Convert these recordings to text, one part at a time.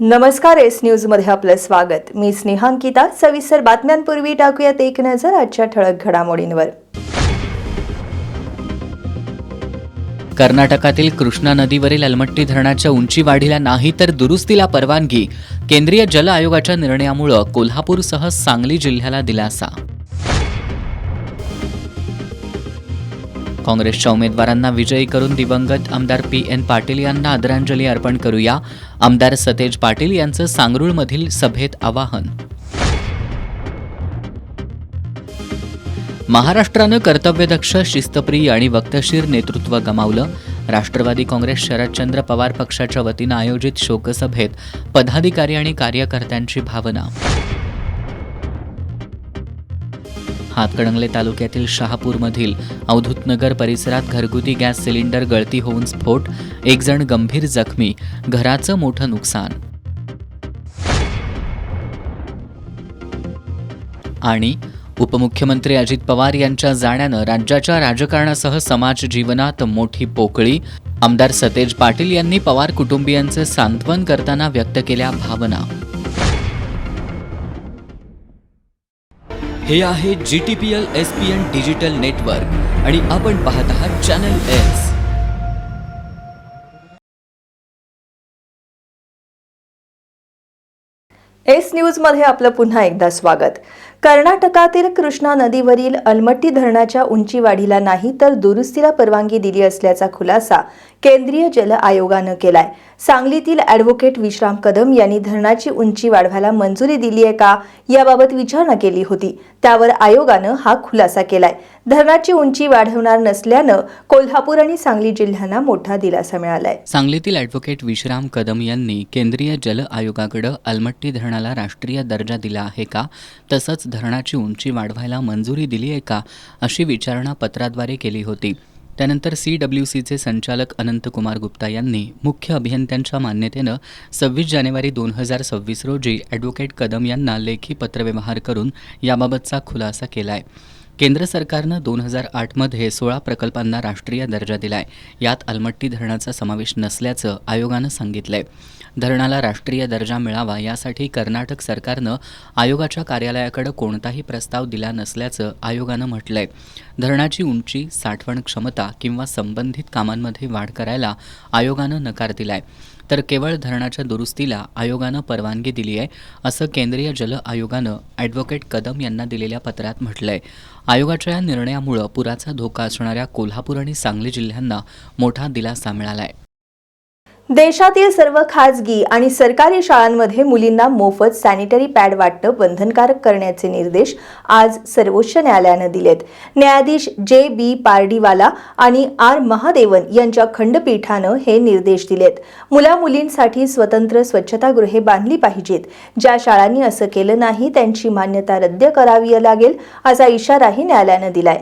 नमस्कार, S news मध्ये आपलं स्वागत। मी स्नेहांकिता। सविस्तर बातम्यांपूर्वी टाकूयात एक नजर आजच्या ठळक घडामोडींवर। कर्नाटकातील कृष्णा नदीवरील अलमट्टी धरणाच्या उंची वाढीला नाही तर दुरुस्तीला परवानगी। केंद्रीय जल आयोगाच्या निर्णयामुळे कोल्हापूरसह सांगली जिल्ह्याला दिलासा। काँग्रेसच्या उमेदवारांना विजयी करून दिवंगत आमदार PN पाटील यांना आदरांजली अर्पण करूया। आमदार सतेज पाटील यांचं सांगरूळमधील सभेत आवाहन। महाराष्ट्रानं कर्तव्यदक्ष, शिस्तप्रिय आणि वक्तशीर नेतृत्व गमावलं। राष्ट्रवादी काँग्रेस शरदचंद्र पवार पक्षाच्या वतीनं आयोजित शोकसभेत पदाधिकारी आणि कार्यकर्त्यांची भावना। हातकणंगले तालुक्यातील शहापूरमधील अवधूतनगर परिसरात घरगुती गॅस सिलेंडर गळती होऊन स्फोट, एक जण गंभीर जखमी, घराचं मोठं नुकसान। आणि उपमुख्यमंत्री अजित पवार यांच्या जाण्यानं राज्याच्या राजकारणासह समाज जीवनात मोठी पोकळी। आमदार सतेज पाटील यांनी पवार कुटुंबियांचे सांत्वन करताना व्यक्त केल्या भावना। हे आहे GTPL SPN डिजिटल नेटवर्क आणि आपण पाहत आहात चॅनल एस। एस न्यूज मध्ये आपलं पुन्हा एकदा स्वागत। कर्नाटकातील कृष्णा नदीवरील अलमट्टी धरणाच्या उंची वाढीला नाही तर दुरुस्तीला परवानगी दिली असल्याचा खुलासा केंद्रीय जल आयोगानं केलाय। सांगलीतील ॲडव्होकेट विश्राम कदम यांनी धरणाची उंची वाढवायला मंजुरी दिली आहे का याबाबत विचारणा केली होती, त्यावर आयोगानं हा खुलासा केलाय। धरणाची उंची वाढवणार नसल्यानं कोल्हापूर आणि सांगली जिल्ह्यांना मोठा दिलासा मिळालाय। सांगलीतील ॲडव्होकेट विश्राम कदम यांनी केंद्रीय जल आयोगाकडे अलमट्टी धरणाला राष्ट्रीय दर्जा दिला आहे का, तसंच धरणाची उंची वाढवायला मंजुरी दिली आहे का अशी विचारणा पत्राद्वारे केली होती। त्यानंतर CWCचे संचालक अनंतकुमार गुप्ता यांनी मुख्य अभियंत्यांच्या मान्यतेनं 26 जानेवारी 2026 रोजी ॲडव्होकेट कदम यांना लेखी पत्रव्यवहार करून याबाबतचा खुलासा केलाय। केंद्र सरकारनं 2008 मध्ये 16 प्रकल्पांना राष्ट्रीय दर्जा दिलाय। यात अलमट्टी धरणाचा समावेश नसल्याचं आयोगानं सांगितलंय। धरणाला राष्ट्रीय दर्जा मिळावा यासाठी कर्नाटक सरकारनं आयोगाच्या कार्यालयाकडे कोणताही प्रस्ताव दिला नसल्याचं आयोगानं म्हटलंय। धरणाची उंची, साठवण क्षमता किंवा संबंधित कामांमध्ये वाढ करायला आयोगानं नकार दिलाय, तर केवळ धरणाच्या दुरुस्तीला आयोगानं परवानगी दिली आहे, असं केंद्रीय जल आयोगानं ॲडव्होकेट कदम यांना दिलेल्या पत्रात म्हटलंय। आयोगाच्या या निर्णयामुळे पुराचा धोका असणाऱ्या कोल्हापूर आणि सांगली जिल्ह्यांना मोठा दिलासा मिळालाय। देशातील सर्व खासगी आणि सरकारी शाळांमध्ये मुलींना मोफत सॅनिटरी पॅड वाटप बंधनकारक करण्याचे निर्देश आज सर्वोच्च न्यायालयानं दिलेत। न्यायाधीश JB पारडीवाला आणि R महादेवन यांच्या खंडपीठानं हे निर्देश दिलेत। मुला-मुलींसाठी स्वतंत्र स्वच्छतागृहे बांधली पाहिजेत। ज्या शाळांनी असं केलं नाही त्यांची मान्यता रद्द करावी लागेल, असा इशाराही न्यायालयानं दिलाय।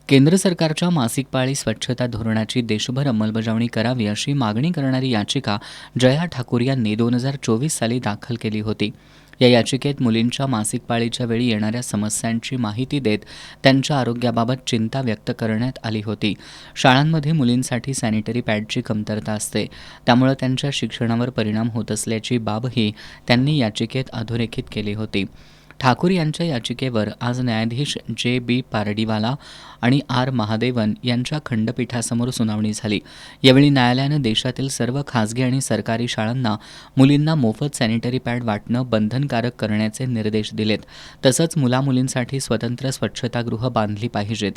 केंद्र सरकारच्या मासिक पाळी स्वच्छता धोरणाची देशभर अंमलबजावणी करावी अशी मागणी करणारी याचिका जया ठाकूर यांनी 2024 साली दाखल केली होती। या याचिकेत मुलींच्या मासिक पाळीच्या वेळी येणाऱ्या समस्यांची माहिती देत त्यांच्या आरोग्याबाबत चिंता व्यक्त करण्यात आली होती। शाळांमध्ये मुलींसाठी सॅनिटरी पॅडची कमतरता असते, त्यामुळे त्यांच्या शिक्षणावर परिणाम होत असल्याची बाबही त्यांनी याचिकेत अधोरेखित केली होती। ठाकूर यांच्या याचिकेवर आज न्यायाधीश JB पारडीवाला आणि R महादेवन यांच्या खंडपीठासमोर सुनावणी झाली। यावेळी न्यायालयानं देशातील सर्व खासगी आणि सरकारी शाळांना मुलींना मोफत सॅनिटरी पॅड वाटणं बंधनकारक करण्याचे निर्देश दिलेत। तसंच मुला-मुलींसाठी स्वतंत्र स्वच्छतागृह बांधली पाहिजेत।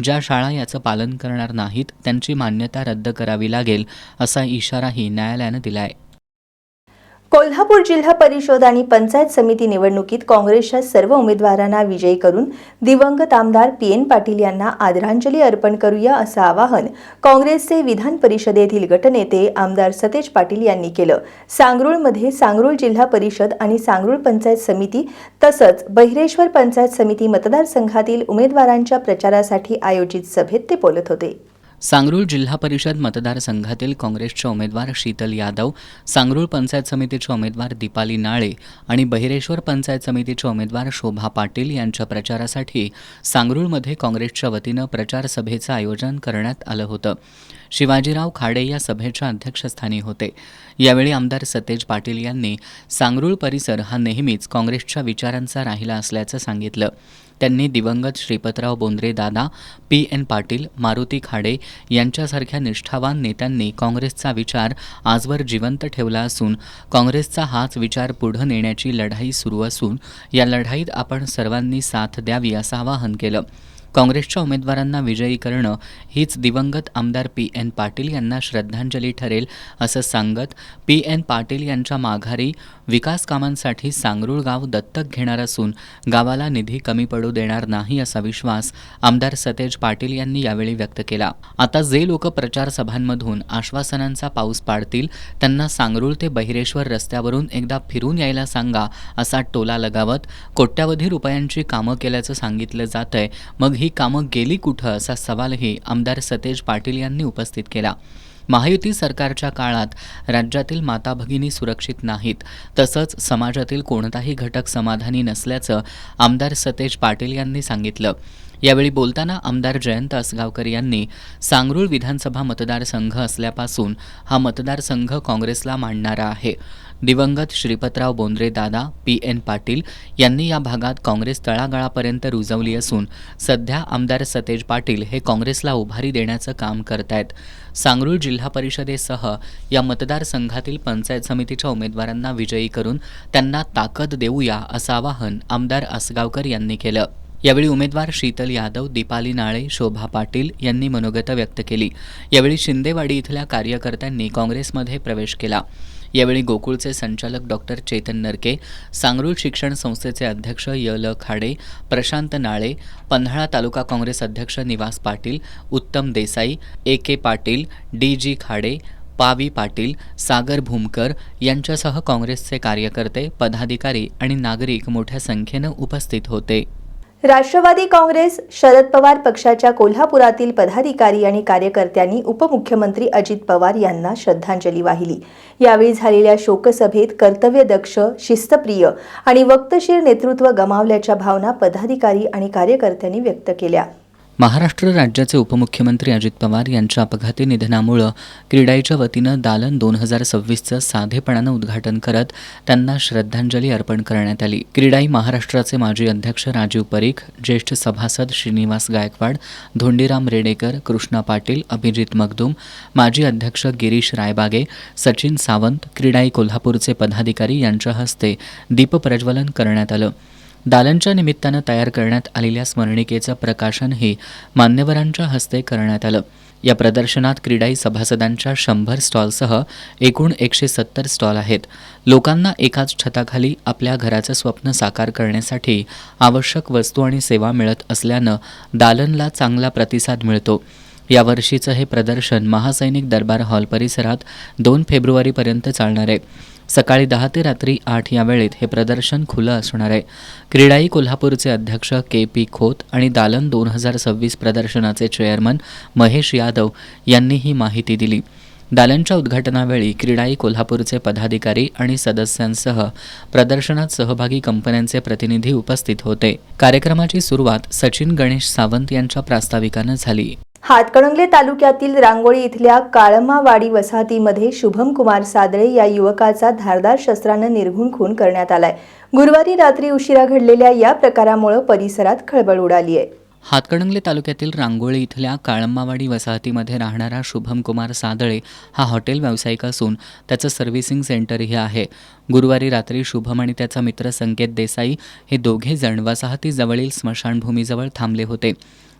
ज्या शाळा याचं पालन करणार नाहीत त्यांची मान्यता रद्द करावी लागेल, असा इशाराही न्यायालयानं दिलाय। कोल्हापूर जिल्हा परिषद आणि पंचायत समिती निवडणुकीत काँग्रेसच्या सर्व उमेदवारांना विजयी करून दिवंगत आमदार PN पाटील यांना आदरांजली अर्पण करूया, असं आवाहन काँग्रेसचे विधान परिषदेतील गटनेते आमदार सतेज पाटील यांनी केलं। सांगरूळमध्ये सांगरूळ जिल्हा परिषद आणि सांगरूळ पंचायत समिती तसंच बहिरेश्वर पंचायत समिती मतदारसंघातील उमेदवारांच्या प्रचारासाठी आयोजित सभेत ते बोलत होते। सांगरूळ जिल्हा परिषद मतदारसंघातील काँग्रेसच्या उमेदवार शीतल यादव, सांगरूळ पंचायत समितीच्या उमेदवार दीपाली नाळे आणि बहिरेश्वर पंचायत समितीच्या उमेदवार शोभा पाटील यांच्या प्रचारासाठी सांगरूळमध्ये काँग्रेसच्या वतीनं प्रचार सभेचं आयोजन करण्यात आलं होतं. शिवाजीराव खाडे या सभेच्या अध्यक्षस्थानी होते. यावेळी आमदार सतेज पाटील यांनी सांगरूळ परिसर हा नेहमीच काँग्रेसच्या विचारांचा राहिला असल्याचं सांगितलं. त्यांनी दिवंगत श्रीपतराव बोंद्रे दादा, पी.एन. पाटील, मारुती खाडे यांच्यासारख्या निष्ठावान नेत्यांनी काँग्रेसचा विचार आजवर जिवंत ठेवला असून काँग्रेसचा हाच विचार पुढे नेण्याची लढाई सुरू असून या लढाईत आपण सर्वांनी साथ द्यावी असं आवाहन केलं. काँग्रेसच्या उमेदवारांना विजयी करणं हीच दिवंगत आमदार पी.एन. पाटील यांना श्रद्धांजली ठरेल असं सांगत पी.एन. पाटील यांच्या माघारी विकास कामांसाठी सांगरूळ गाव दत्तक घेणार असून गावाला निधी कमी पडू देणार नाही असा विश्वास आमदार सतेज पाटील यांनी यावेळी व्यक्त केला. आता जे लोक प्रचार सभांमधून आश्वासनांचा पाऊस पाडतील त्यांना सांगरूळ ते बहिरेश्वर रस्त्यावरून एकदा फिरून यायला सांगा असा टोला लगावत कोट्यावधी रुपयांची कामं केल्याचं सांगितलं जातंय. मग ही कामं गेली कुठं असा सवालही आमदार सतेज पाटील यांनी उपस्थित केला. महायुती सरकारच्या काळात राज्यातील माता भगिनी सुरक्षित नाहीत, तसंच समाजातील कोणताही घटक समाधानी नसल्याचं आमदार सतेज पाटील यांनी सांगितलं. यावेळी बोलताना आमदार जयंत असगावकर यांनी सांगरूळ विधानसभा मतदारसंघ असल्यापासून हा मतदारसंघ काँग्रेसला मानणारा आहे. दिवंगत श्रीपतराव बोंद्रे दादा, पी.एन. पाटील यांनी या भागात काँग्रेस तळागाळापर्यंत रुजवली असून सध्या आमदार सतेज पाटील हे काँग्रेसला उभारी देण्याचं काम करतायत. सांगरूळ जिल्हा परिषदेसह या मतदारसंघातील पंचायत समितीच्या उमेदवारांना विजयी करून त्यांना ताकद देऊया असं आवाहन आमदार असगावकर यांनी केलं. यावेळी उमेदवार शीतल यादव, दीपाली नाळे, शोभा पाटील यांनी मनोगत व्यक्त केली. यावेळी शिंदेवाडी इथल्या कार्यकर्त्यांनी काँग्रेसमध्ये प्रवेश केला. यावेळी गोकुळचे संचालक डॉक्टर चेतन नरके, सांगरूळ शिक्षण संस्थेचे अध्यक्ष य.ल. खाडे, प्रशांत नाळे, पन्हाळा तालुका काँग्रेस अध्यक्ष निवास पाटील, उत्तम देसाई, ए.के. पाटील, डी.जी. खाडे, पावी पाटील, सागर भूमकर यांच्यासह काँग्रेसचे कार्यकर्ते, पदाधिकारी आणि नागरिक मोठ्या संख्येनं उपस्थित होते. राष्ट्रवादी काँग्रेस शरद पवार पक्षाच्या कोल्हापुरातील पदाधिकारी आणि कार्यकर्त्यांनी उपमुख्यमंत्री अजित पवार यांना श्रद्धांजली वाहिली. यावेळी झालेल्या शोकसभेत कर्तव्यदक्ष, शिस्तप्रिय आणि वक्तशीर नेतृत्व गमावल्याच्या भावना पदाधिकारी आणि कार्यकर्त्यांनी व्यक्त केल्या. महाराष्ट्र राज्याचे उपमुख्यमंत्री अजित पवार यांच्या अपघाती निधनामुळं क्रीडाईच्या वतीनं दालन 2026चं साधेपणानं उद्घाटन करत त्यांना श्रद्धांजली अर्पण करण्यात आली. क्रीडाई महाराष्ट्राचे माजी अध्यक्ष राजीव परीख, ज्येष्ठ सभासद श्रीनिवास गायकवाड, धोंडीराम रेडेकर, कृष्णा पाटील, अभिजित मगदूम, माजी अध्यक्ष गिरीश रायबागे, सचिन सावंत, क्रीडाई कोल्हापूरचे पदाधिकारी यांच्या हस्ते दीपप्रज्वलन करण्यात आलं. दालनच्या निमित्तानं तयार करण्यात आलेल्या स्मरणिकेचं प्रकाशनही मान्यवरांच्या हस्ते करण्यात आलं. या प्रदर्शनात क्रीडाई सभासदांच्या 100 स्टॉलसह एकूण 170 स्टॉल आहेत. लोकांना एकाच छताखाली आपल्या घराचं स्वप्न साकार करण्यासाठी आवश्यक वस्तू आणि सेवा मिळत असल्यानं दालनला चांगला प्रतिसाद मिळतो. यावर्षीचं हे प्रदर्शन महासैनिक दरबार हॉल परिसरात 2 फेब्रुवारीपर्यंत चालणार आहे. सकाळी 10 ते रात्री 8 या वेळेत हे प्रदर्शन खुलं असणार आहे. क्रीडाई कोल्हापूरचे अध्यक्ष के.पी. खोत आणि दालन 2026 प्रदर्शनाचे चेअरमन महेश यादव यांनी ही माहिती दिली. दालनच्या उद्घाटनावेळी क्रीडाई कोल्हापूरचे पदाधिकारी आणि सदस्यांसह प्रदर्शनात सहभागी कंपन्यांचे प्रतिनिधी उपस्थित होते. कार्यक्रमाची सुरुवात सचिन गणेश सावंत यांच्या प्रास्ताविकानं झाली. हातकणंगले तालुक्यातील रांगोळी इथल्या काळमावाडी वसाहतीमध्ये शुभम कुमार सादळे या युवकाचा धारदार शस्त्रानं निर्घुण खून करण्यात आलाय. गुरुवारी रात्री उशिरा घडलेल्या या प्रकारामुळे परिसरात खळबळ उडाली आहे. हातकणंगले तालुक्यातील रांगोळी इथल्या काळंबावाडी वसाहतीमध्ये राहणारा शुभम कुमार सादळे हा हॉटेल व्यावसायिक असून त्याचं सर्व्हिसिंग सेंटरही आहे. गुरुवारी रात्री शुभम आणि त्याचा मित्र संकेत देसाई हे दोघे जण वसाहतीजवळील स्मशानभूमीजवळ थांबले होते.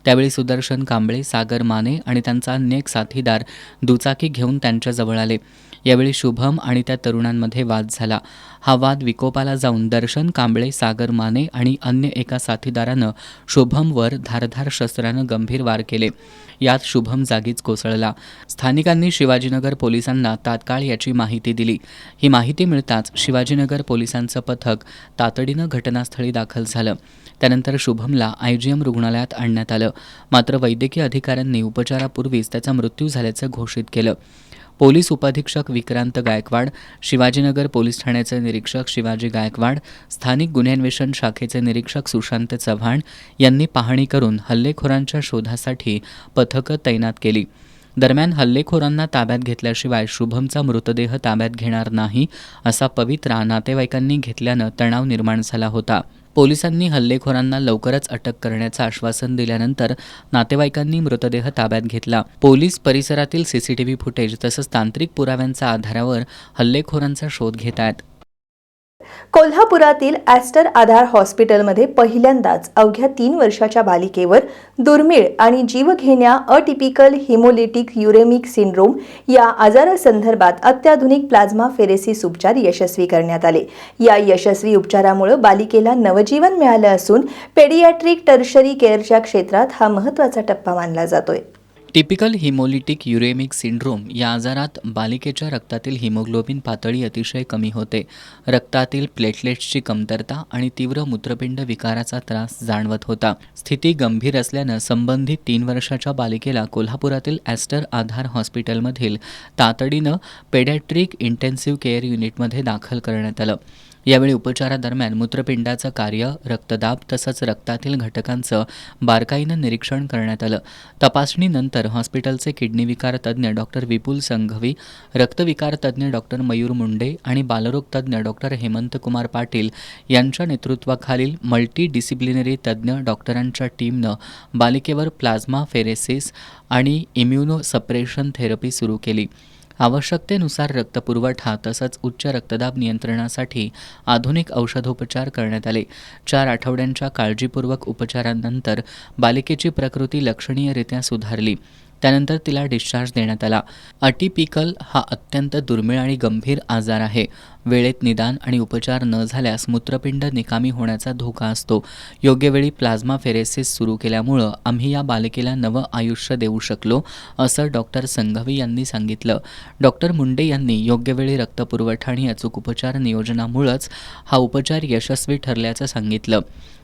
त्यावेळी सुदर्शन कांबळे, सागर माने आणि त्यांचा अन्य एक साथीदार दुचाकी घेऊन त्यांच्याजवळ आले. यावेळी शुभम आणि त्या तरुणांमध्ये वाद झाला. हा वाद विकोपाला जाऊन दर्शन कांबळे, सागर माने आणि अन्य एका साथीदारानं शुभमवर धारधार शस्त्रानं गंभीर वार केले. यात शुभम जागीच कोसळला. स्थानिकांनी शिवाजीनगर पोलिसांना तात्काळ याची माहिती दिली. ही माहिती मिळताच शिवाजीनगर पोलिसांचं पथक तातडीनं घटनास्थळी दाखल झालं. त्यानंतर शुभमला आयजीएम रुग्णालयात आणण्यात आलं. मात्र वैद्यकीय अधिकाऱ्यांनी उपचारापूर्वीच त्याचा मृत्यू झाल्याचं घोषित केलं. पोलीस उपअधीक्षक विक्रांत गायकवाड, शिवाजीनगर पोलीस ठाण्याचे निरीक्षक शिवाजी गायकवाड, स्थानिक गुन्हेन्वेषण शाखेचे निरीक्षक सुशांत चव्हाण यांनी पाहणी करून हल्लेखोरांच्या शोधासाठी पथकं तैनात केली. दरम्यान हल्लेखोरांना ताब्यात घेतल्याशिवाय शुभमचा मृतदेह ताब्यात घेणार नाही असा पवित्रा नातेवाईकांनी घेतल्यानं तणाव निर्माण झाला होता. पोलिसांनी हल्लेखोरांना लवकरच अटक करण्याचं आश्वासन दिल्यानंतर नातेवाईकांनी मृतदेह ताब्यात घेतला. पोलीस परिसरातील सीसीटीव्ही फुटेज तसंच तांत्रिक पुराव्यांच्या आधारावर हल्लेखोरांचा शोध घेत आहेत. कोल्हापुरातील ॲस्टर आधार हॉस्पिटलमध्ये पहिल्यांदाच अवघ्या 3 वर्षाच्या बालिकेवर दुर्मिळ आणि जीवघेण्या अटिपिकल हिमोलिटिक युरेमिक सिंड्रोम या आजारासंदर्भात अत्याधुनिक प्लाझ्मा फेरेसिस उपचार यशस्वी करण्यात आले. या यशस्वी उपचारामुळे बालिकेला नवजीवन मिळालं असून पेडियाट्रिक टर्शरी केअरच्या क्षेत्रात हा महत्त्वाचा टप्पा मानला जातोय. टिपिकल हिमोलिटिक युरेमिक सिंड्रोम या आजारात बालिकेच्या रक्तातील हिमोग्लोबिन पातळी अतिशय कमी होते. रक्तातील प्लेटलेट्सची कमतरता आणि तीव्र मूत्रपिंड विकाराचा त्रास जाणवत होता. स्थिती गंभीर असल्यानं संबंधित 3 वर्षाच्या बालिकेला कोल्हापुरातील ॲस्टर आधार हॉस्पिटलमधील तातडीनं पेडॅट्रिक इंटेन्सिव्ह केअर युनिटमध्ये दाखल करण्यात आलं. यावेळी उपचारादरम्यान मूत्रपिंडाचं कार्य, रक्तदाब तसंच रक्तातील घटकांचं बारकाईनं निरीक्षण करण्यात आलं. तपासणीनंतर हॉस्पिटलचे किडनी विकार तज्ज्ञ डॉक्टर विपुल संघवी, रक्तविकार तज्ज्ञ डॉक्टर मयूर मुंडे आणि बालरोग तज्ज्ञ डॉक्टर हेमंत कुमार पाटील यांच्या नेतृत्वाखालील मल्टी डिसिप्लिनरी तज्ज्ञ डॉक्टरांच्या टीमनं बालिकेवर प्लाझ्मा फेरेसिस आणि इम्युनो सप्रेशन थेरपी सुरू केली. आवश्यकतेनुसार रक्तपुरवठा तसंच उच्च रक्तदाब नियंत्रणासाठी आधुनिक औषधोपचार करण्यात आले. 4 आठवड्यांच्या काळजीपूर्वक उपचारांनंतर बालिकेची प्रकृती लक्षणीयरित्या सुधारली. त्यानंतर तिला डिस्चार्ज देण्यात आला. अटिपिकल हा अत्यंत दुर्मिळ आणि गंभीर आजार आहे. वेळेत निदान आणि उपचार न झाल्यास मूत्रपिंड निकामी होण्याचा धोका असतो. योग्य वेळी प्लाझ्मा फेरेसिस सुरू केल्यामुळं आम्ही या बालिकेला नवं आयुष्य देऊ शकलो, असं डॉक्टर संघवी यांनी सांगितलं. डॉक्टर मुंडे यांनी योग्य वेळी रक्तपुरवठा आणि अचूक उपचार नियोजनामुळंच हा उपचार यशस्वी ठरल्याचं सांगितलं.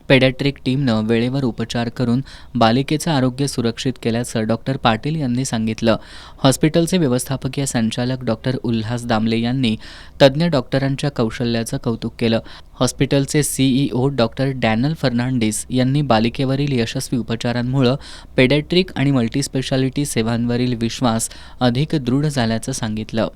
पेडॅट्रिक टीमनं वेळेवर उपचार करून बालिकेचं आरोग्य सुरक्षित केल्याचं डॉक्टर पाटील यांनी सांगितलं. हॉस्पिटलचे व्यवस्थापकीय संचालक डॉक्टर उल्हास दामले यांनी तज्ज्ञ डॉक्टरांच्या कौशल्याचं कौतुक केलं. हॉस्पिटलचे CEO डॉक्टर डॅनल फर्नांडिस यांनी बालिकेवरील यशस्वी उपचारांमुळे पेडॅट्रिक आणि मल्टीस्पेशालिटी सेवांवरील विश्वास अधिक दृढ झाल्याचं सांगितलं.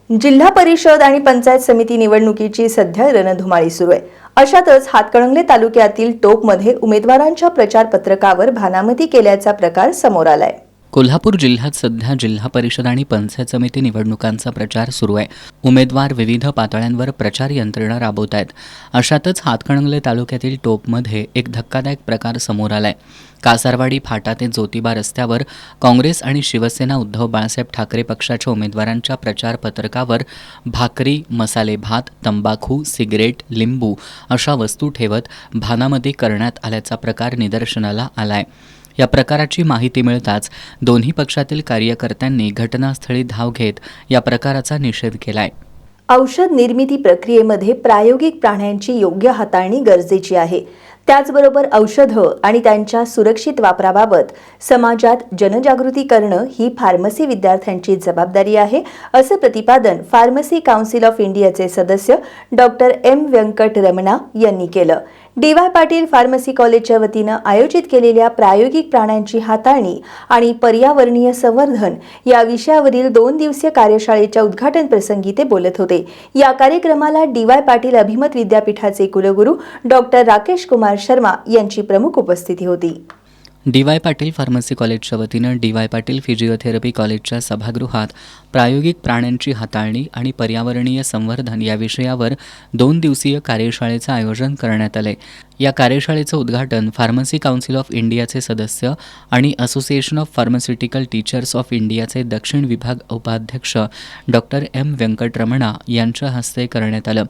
जिल्हा परिषद आणि पंचायत समिती निवडणुकीची सध्या रणधुमाळी सुरू आहे. अशातच हातकणंगले तालुक्यातील टोकमध्ये उमेदवारांच्या प्रचार पत्रकावर भानामती केल्याचा प्रकार समोर आलाय. कोल्हापूर जिल्ह्यात सध्या जिल्हा परिषद आणि पंचायत समिती निवडणुकांचा प्रचार सुरू आहे. उमेदवार विविध पातळ्यांवर प्रचार यंत्रणा राबवत आहेत. अशातच हातकणंगले तालुक्यातील टोपमध्ये एक धक्कादायक प्रकार समोर आलाय. कासारवाडी फाटा ते ज्योतिबा रस्त्यावर काँग्रेस आणि शिवसेना उद्धव बाळासाहेब ठाकरे पक्षाच्या उमेदवारांच्या प्रचार पत्रकावर भाकरी, मसाले भात, तंबाखू, सिगरेट, लिंबू अशा वस्तू ठेवत भानामती करण्यात आल्याचा प्रकार निदर्शनाला आलाय. या प्रकाराची माहिती मिळताच दोन्ही पक्षातील कार्यकर्त्यांनी घटनास्थळी धाव घेत या प्रकाराचा निषेध केलाय. औषध निर्मिती प्रक्रियेमध्ये प्रायोगिक प्राण्यांची योग्य हाताळणी गरजेची आहे. त्याचबरोबर औषधं आणि त्यांच्या सुरक्षित वापराबाबत समाजात जनजागृती करणं ही फार्मसी विद्यार्थ्यांची जबाबदारी आहे, असं प्रतिपादन फार्मसी काउन्सिल ऑफ इंडियाचे सदस्य डॉक्टर M. व्यंकटरमणा यांनी केलं. DY पाटील फार्मसी कॉलेजच्या वतीनं आयोजित केलेल्या प्रायोगिक प्राण्यांची हाताळणी आणि पर्यावरणीय संवर्धन या विषयावरील 2 दिवसीय कार्यशाळेच्या उद्घाटन प्रसंगी ते बोलत होते. या कार्यक्रमाला DY पाटील अभिमत विद्यापीठाचे कुलगुरू डॉक्टर राकेश कुमार शर्मा यांची प्रमुख उपस्थिती होती. DY पाटील फार्मसी कॉलेजच्या वतीनं DY पाटील फिजिओथेरपी कॉलेजच्या सभागृहात प्रायोगिक प्राण्यांची हाताळणी आणि पर्यावरणीय संवर्धन या विषयावर 2 दिवसीय कार्यशाळेचं आयोजन करण्यात आले. या कार्यशाळेचं उद्घाटन फार्मसी काउन्सिल ऑफ इंडियाचे सदस्य आणि association of pharmaceutical teachers of इंडियाचे दक्षिण विभाग उपाध्यक्ष डॉक्टर M. व्यंकटरमणा यांच्या हस्ते करण्यात आलं.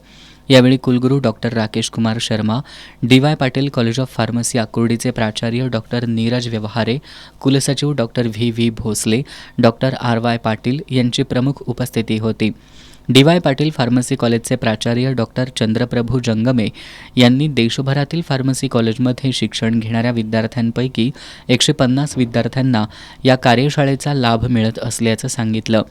यावेळी कुलगुरू doctor Rakesh Kumar Sharma, D Y. Patil college of pharmacy आकुर्डीचे प्राचार्य डॉक्टर नीरज व्यवहारे, कुलसचिव doctor V Bhosale, doctor R Y. Patil यांची प्रमुख उपस्थिती होती. डी.वाय. पाटील फार्मसी कॉलेजचे प्राचार्य डॉक्टर चंद्रप्रभू जंगमे यांनी देशभरातील फार्मसी कॉलेजमध्ये शिक्षण घेणाऱ्या विद्यार्थ्यांपैकी 150 विद्यार्थ्यांना या कार्यशाळेचा लाभ मिळत असल्याचं सांगितलं.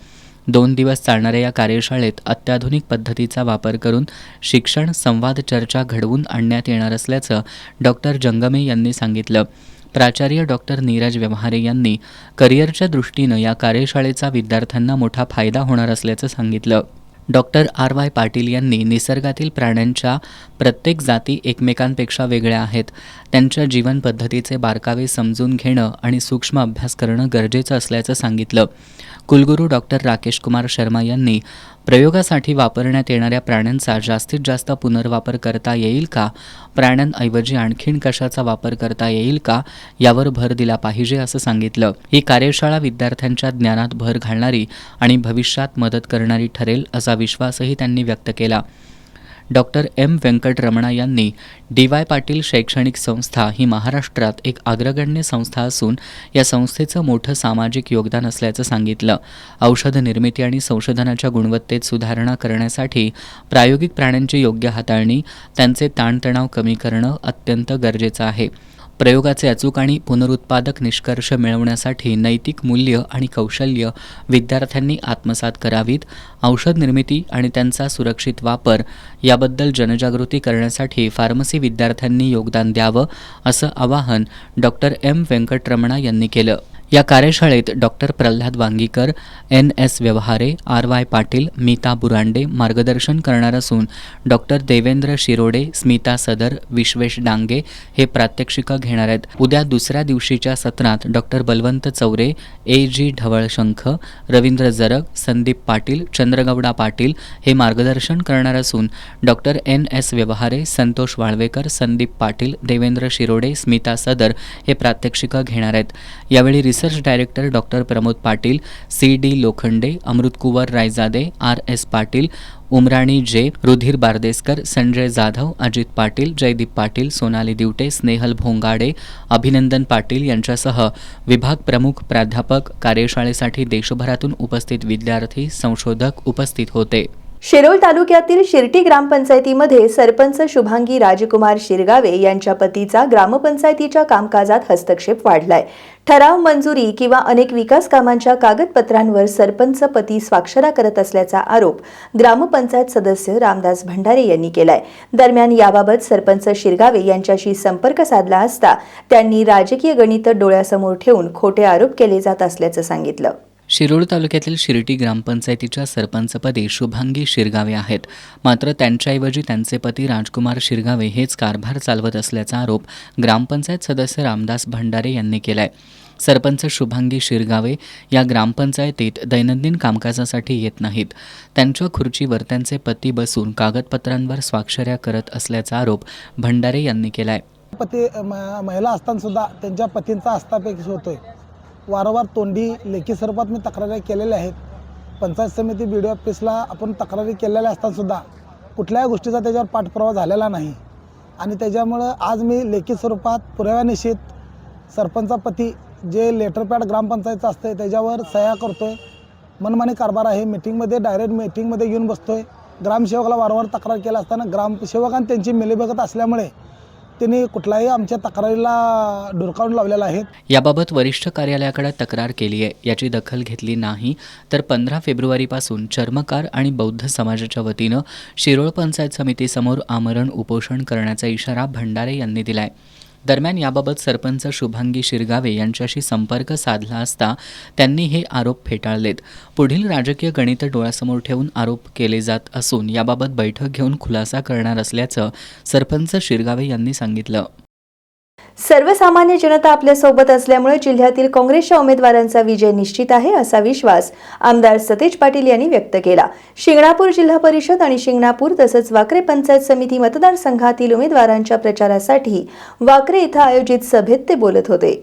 2 दिवस चालणाऱ्या या कार्यशाळेत अत्याधुनिक पद्धतीचा वापर करून शिक्षण संवाद चर्चा घडवून आणण्यात येणार असल्याचं डॉक्टर जंगमे यांनी सांगितलं. प्राचार्य डॉक्टर नीरज व्यवहारे यांनी करिअरच्या दृष्टीनं या कार्यशाळेचा विद्यार्थ्यांना मोठा फायदा होणार असल्याचं सांगितलं. Doctor R Y. पाटील यांनी निसर्गातील प्राण्यांच्या प्रत्येक जाती एकमेकांपेक्षा वेगळ्या आहेत. त्यांच्या जीवन पद्धतीचे बारकावे समजून घेणं आणि सूक्ष्म अभ्यास करणं गरजेचं असल्याचं सांगितलं. कुलगुरू डॉक्टर राकेश कुमार शर्मा यांनी प्रयोगासाठी वापरण्यात येणाऱ्या प्राण्यांचा जास्तीत जास्त पुनर्वापर करता येईल का, प्राण्यांऐवजी आणखीन कशाचा वापर करता येईल का यावर भर दिला पाहिजे असं सांगितलं. ही कार्यशाळा विद्यार्थ्यांच्या ज्ञानात भर घालणारी आणि भविष्यात मदत करणारी ठरेल असा विश्वासही त्यांनी व्यक्त केला. डॉक्टर एम व्यंकटरमणा यांनी डी.वाय. पाटील शैक्षणिक संस्था ही महाराष्ट्रात एक अग्रगण्य संस्था असून या संस्थेचं मोठं सामाजिक योगदान असल्याचं सांगितलं. औषध निर्मिती आणि संशोधनाच्या गुणवत्तेत सुधारणा करण्यासाठी प्रायोगिक प्राण्यांची योग्य हाताळणी, त्यांचे ताणतणाव कमी करणं अत्यंत गरजेचं आहे. प्रयोगाचे अचूक आणि पुनरुत्पादक निष्कर्ष मिळवण्यासाठी नैतिक मूल्य आणि कौशल्य विद्यार्थ्यांनी आत्मसात करावीत. औषध निर्मिती आणि त्यांचा सुरक्षित वापर याबद्दल जनजागृती करण्यासाठी फार्मसी विद्यार्थ्यांनी योगदान द्यावं असं आवाहन डॉक्टर एम व्यंकटरमणा यांनी केलं. या कार्यशाळेत डॉक्टर प्रल्हाद वांगीकर, एन.एस. व्यवहारे, आर.वाय. पाटील, मीता बुरांडे मार्गदर्शन करणार असून डॉक्टर देवेंद्र शिरोडे, स्मिता सदर, विश्वेश डांगे हे प्रात्यक्षिकं घेणार आहेत. उद्या दुसऱ्या दिवशीच्या सत्रात डॉक्टर बलवंत चौरे, ए.जी. ढवळशंख, रवींद्र जरग, संदीप पाटील, चंद्रगौडा पाटील हे मार्गदर्शन करणार असून डॉक्टर एन.एस. व्यवहारे, संतोष वाळवेकर, संदीप पाटील, देवेंद्र शिरोडे, स्मिता सदर हे प्रात्यक्षिकं घेणार आहेत. यावेळी research director doctor Pramod Patil, C D. Lokhande, Amrutkuvar Raijade, R S. Patil, Umrani J, Rudhir Bardeskar, Sanjay Jadhav, Ajit Patil, Jaydeep Patil, Sonali Divate, Snehal Bhongade, अभिनंदन पाटील यांच्यासह विभाग प्रमुख, प्राध्यापक, कार्यशाळेसाठी देशभरातून उपस्थित विद्यार्थी, संशोधक उपस्थित होते. शिरोळ तालुक्यातील शिर्टी ग्रामपंचायतीमध्ये सरपंच शुभांगी राजकुमार शिरगावे यांच्या पतीचा ग्रामपंचायतीच्या कामकाजात हस्तक्षेप वाढलाय. ठराव मंजुरी किंवा अनेक विकास कामांच्या कागदपत्रांवर सरपंच पती स्वाक्षऱ्या करत असल्याचा आरोप ग्रामपंचायत सदस्य रामदास भंडारे यांनी केलाय. दरम्यान याबाबत सरपंच शिरगावे यांच्याशी संपर्क साधला असता त्यांनी राजकीय गणित डोळ्यासमोर ठेवून खोटे आरोप केले जात असल्याचं सांगितलं. शिरोळ तालुक्यातील शिर्टी ग्रामपंचायतीच्या सरपंचपदी शुभांगी शिरगावे आहेत. मात्र त्यांच्याऐवजी त्यांचे पती राजकुमार शिरगावे हेच कारभार चालवत असल्याचा आरोप ग्रामपंचायत सदस्य रामदास भंडारे यांनी केलाय. सरपंच शुभांगी शिरगावे या ग्रामपंचायतीत दैनंदिन कामकाजासाठी येत नाहीत. त्यांच्या खुर्चीवर त्यांचे पती बसून कागदपत्रांवर स्वाक्षऱ्या करत असल्याचा आरोप भंडारे यांनी केलाय. पती महिला असताना सुद्धा त्यांच्या पतींचा हस्तक्षेप होतोय. वारंवार तोंडी लेखी स्वरूपात मी तक्रारी केलेल्या आहेत. पंचायत समिती BDO ऑफिसला आपण तक्रारी केलेल्या असताना सुद्धा कुठल्याही गोष्टीचा त्याच्यावर पाठपुरावा झालेला नाही आणि त्याच्यामुळं आज मी लेखी स्वरूपात पुराव्यानिश्चित सरपंचा पती जे लेटर पॅड ग्रामपंचायतचं असतं त्याच्यावर सह्या करतोय. मनमानी कारभार आहे. मीटिंगमध्ये डायरेक्ट मीटिंगमध्ये येऊन बसतोय. ग्रामसेवकाला वारंवार तक्रार केला असताना ग्रामसेवकांनी त्यांची मिलीभगत असल्यामुळे त्यांनी कुठलाही आमच्या तक्रारीला धुडकावून लावलेला आहे. याबाबत वरिष्ठ कार्यालयाकडे तक्रार केली आहे. याची दखल घेतली नाही तर 15 फेब्रुवारीपासून चर्मकार आणि बौद्ध समाजाच्या वतीनं शिरोळ पंचायत समितीसमोर आमरण उपोषण करण्याचा इशारा भंडारे यांनी दिलाय. दरम्यान याबाबत सरपंच शुभांगी शिरगावे यांच्याशी संपर्क साधला असता त्यांनी हे आरोप फेटाळलेत. पुढील राजकीय गणित डोळ्यासमोर ठेवून आरोप केले जात असून याबाबत बैठक घेऊन खुलासा करणार असल्याचं सरपंच शिरगावे यांनी सांगितलं. सर्वसामान्य जनता आपल्यासोबत असल्यामुळे जिल्ह्यातील काँग्रेसच्या उमेदवारांचा विजय निश्चित आहे असा विश्वास आमदार सतेज पाटील यांनी व्यक्त केला. शिंगणापूर जिल्हा परिषद आणि शिंगणापूर तसंच वाकरे पंचायत समिती मतदारसंघातील उमेदवारांच्या प्रचारासाठी वाकरे इथं आयोजित सभेत ते बोलत होते.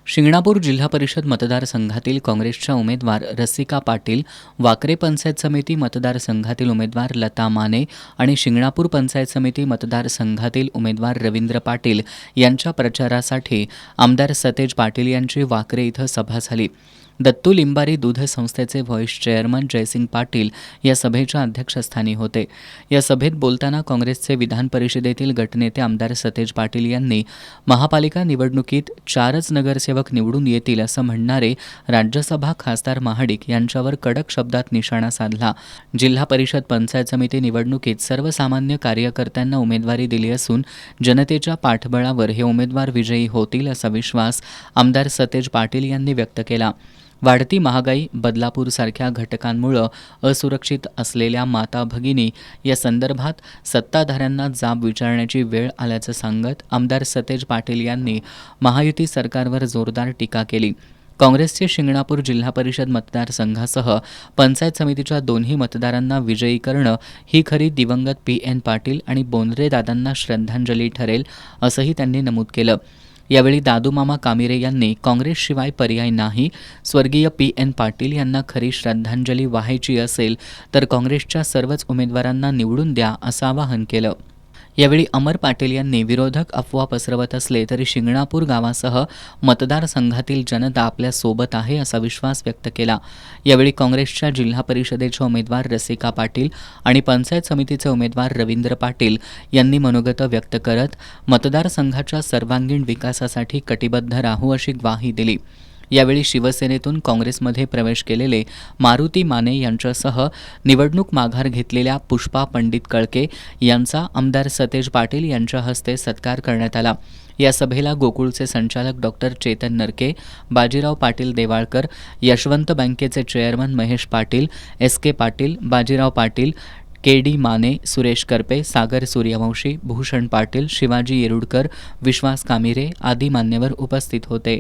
शिंगणापूर जिल्हा परिषद मतदारसंघातील काँग्रेसच्या उमेदवार रसिका पाटील, वाकरे पंचायत समिती मतदारसंघातील उमेदवार लता माने आणि शिंगणापूर पंचायत समिती मतदारसंघातील उमेदवार रवींद्र पाटील यांच्या प्रचारासाठी आमदार सतेज पाटील यांची वाकरे इथं सभा झाली. दत्तू लिंबारी दूध संस्थेचे व्हाईस चेअरमन जयसिंग पाटील या सभेच्या अध्यक्षस्थानी होते. या सभेत बोलताना काँग्रेसचे विधान परिषदेतील गटनेते आमदार सतेज पाटील यांनी महापालिका निवडणुकीत 4च नगरसेवक निवडून येतील असं म्हणणारे राज्यसभा खासदार महाडिक यांच्यावर कडक शब्दात निशाणा साधला. जिल्हा परिषद पंचायत समिती निवडणुकीत सर्वसामान्य कार्यकर्त्यांना उमेदवारी दिली असून जनतेच्या पाठबळावर हे उमेदवार विजयी होतील असा विश्वास आमदार सतेज पाटील यांनी व्यक्त केला. वाढती महागाई, बदलापूरसारख्या घटकांमुळं असुरक्षित असलेल्या माता भगिनी या संदर्भात सत्ताधाऱ्यांना जाब विचारण्याची वेळ आल्याचं सांगत आमदार सतेज पाटील यांनी महायुती सरकारवर जोरदार टीका केली. काँग्रेसचे शिंगणापूर जिल्हा परिषद मतदारसंघासह पंचायत समितीच्या दोन्ही मतदारांना विजयी करणं ही खरी दिवंगत पी.एन. पाटील आणि बोंद्रे दादांना श्रद्धांजली ठरेल असंही त्यांनी नमूद केलं. यावेळी दादूमामा कामिरे यांनी काँग्रेसशिवाय पर्याय नाही, स्वर्गीय पी.एन. पाटील यांना खरी श्रद्धांजली वाहायची असेल तर काँग्रेसच्या सर्वच उमेदवारांना निवडून द्या असं आवाहन केलं. यावेळी अमर पाटील यांनी विरोधक अफवा पसरवत असले तरी शिंगणापूर गावासह मतदारसंघातील जनता आपल्या सोबत आहे असा विश्वास व्यक्त केला. यावेळी काँग्रेसच्या जिल्हा परिषदेच्या उमेदवार रसिका पाटील आणि पंचायत समितीचे उमेदवार रवींद्र पाटील यांनी मनोगत व्यक्त करत मतदारसंघाच्या सर्वांगीण विकासासाठी कटिबद्ध राहू अशी ग्वाही दिली. यावेळी शिवसेनेतून काँग्रेसमध्ये प्रवेश केलेले मारुती माने यांच्यासह निवडणूक माघार घेतलेल्या पुष्पा पंडित कळके यांचा आमदार सतेज पाटील यांच्या हस्ते सत्कार करण्यात आला. या सभेला गोकुळचे संचालक डॉक्टर चेतन नरके, बाजीराव पाटील देवाळकर, यशवंत बँकेचे chairman Mahesh Patil, S K. Patil, Bajirao Patil, K D. Mane, Suresh Karpe, Sagar Suryavanshi, Bhushan Patil, Shivaji Yerudkar, Vishwas Kamire आदी मान्यवर उपस्थित होते.